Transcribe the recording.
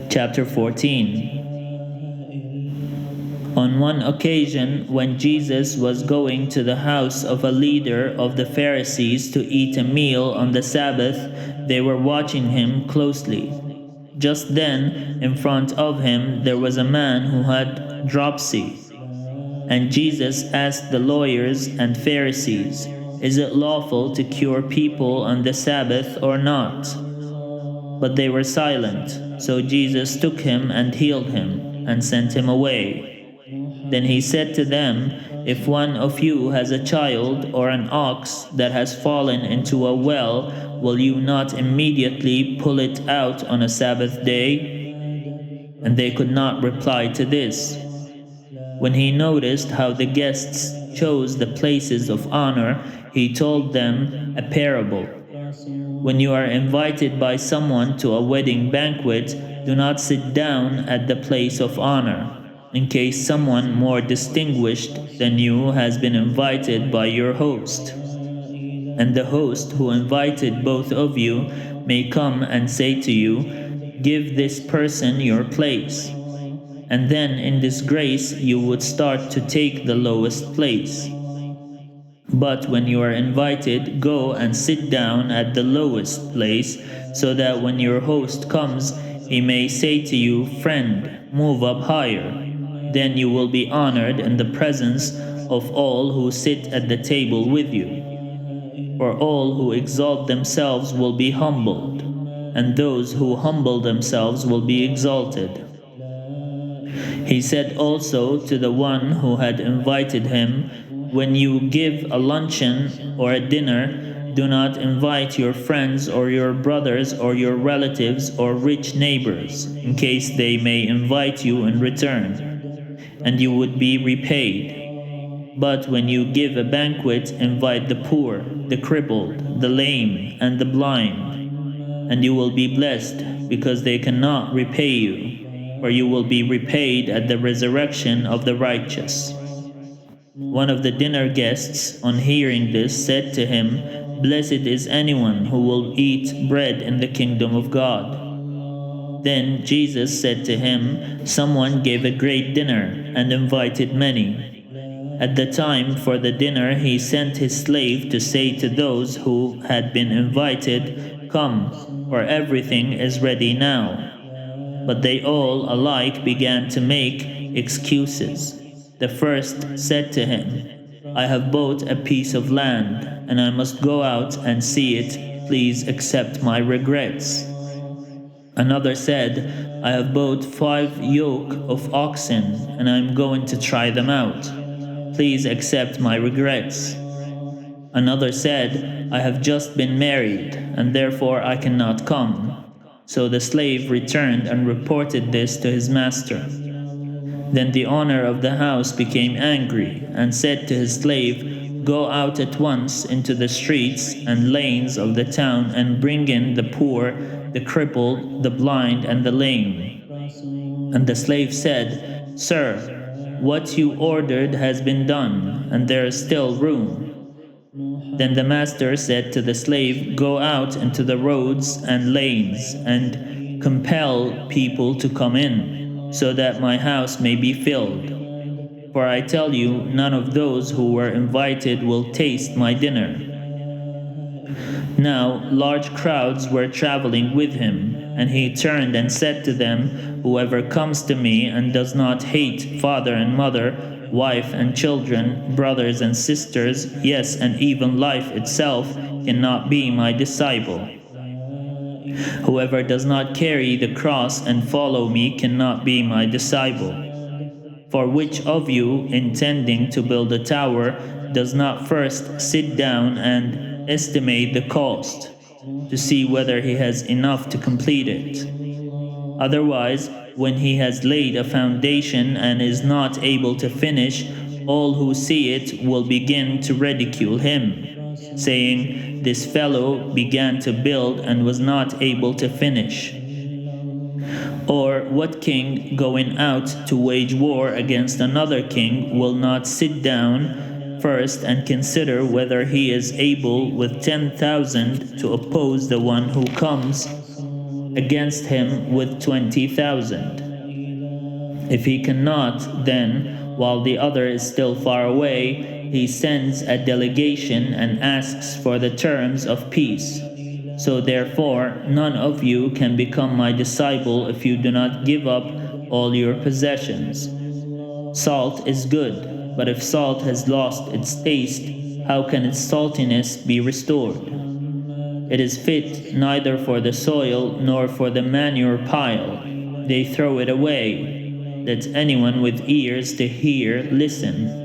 Chapter 14. On one occasion, when Jesus was going to the house of a leader of the Pharisees to eat a meal on the Sabbath, they were watching him closely. Just then, in front of him, there was a man who had dropsy. And Jesus asked the lawyers and Pharisees, "Is it lawful to cure people on the Sabbath or not?" But they were silent. So Jesus took him and healed him, and sent him away. Then he said to them, "If one of you has a child or an ox that has fallen into a well, will you not immediately pull it out on a Sabbath day?" And they could not reply to this. When he noticed how the guests chose the places of honor, he told them a parable. "When you are invited by someone to a wedding banquet, do not sit down at the place of honor, in case someone more distinguished than you has been invited by your host. And the host who invited both of you may come and say to you, 'Give this person your place.' And then in disgrace you would start to take the lowest place. But when you are invited, go and sit down at the lowest place, so that when your host comes, he may say to you, 'Friend, move up higher.' Then you will be honored in the presence of all who sit at the table with you. For all who exalt themselves will be humbled, and those who humble themselves will be exalted." He said also to the one who had invited him, "When you give a luncheon or a dinner, do not invite your friends or your brothers or your relatives or rich neighbors, in case they may invite you in return, and you would be repaid. But when you give a banquet, invite the poor, the crippled, the lame, and the blind, and you will be blessed, because they cannot repay you, for you will be repaid at the resurrection of the righteous." One of the dinner guests, on hearing this, said to him, "Blessed is anyone who will eat bread in the kingdom of God." Then Jesus said to him, "Someone gave a great dinner and invited many. At the time for the dinner, he sent his slave to say to those who had been invited, 'Come, for everything is ready now.' But they all alike began to make excuses. The first said to him, 'I have bought a piece of land, and I must go out and see it. Please accept my regrets.' Another said, 'I have bought 5 yoke of oxen, and I am going to try them out. Please accept my regrets.' Another said, 'I have just been married, and therefore I cannot come.' So the slave returned and reported this to his master. Then the owner of the house became angry and said to his slave, 'Go out at once into the streets and lanes of the town and bring in the poor, the crippled, the blind, and the lame.' And the slave said, 'Sir, what you ordered has been done, and there is still room.' Then the master said to the slave, 'Go out into the roads and lanes, and compel people to come in, so that my house may be filled. For I tell you, none of those who were invited will taste my dinner.' Now large crowds were traveling with him, and he turned and said to them, 'Whoever comes to me and does not hate father and mother, wife and children, brothers and sisters, yes, and even life itself, cannot be my disciple. Whoever does not carry the cross and follow me cannot be my disciple. For which of you, intending to build a tower, does not first sit down and estimate the cost, to see whether he has enough to complete it? Otherwise, when he has laid a foundation and is not able to finish, all who see it will begin to ridicule him, saying, 'This fellow began to build and was not able to finish.' Or what king going out to wage war against another king will not sit down first and consider whether he is able with 10,000 to oppose the one who comes? against him with 20,000. If he cannot, then, while the other is still far away, he sends a delegation and asks for the terms of peace. So therefore, none of you can become my disciple if you do not give up all your possessions. Salt is good, but if salt has lost its taste, how can its saltiness be restored? It is fit neither for the soil nor for the manure pile. They throw it away. Let anyone with ears to hear listen.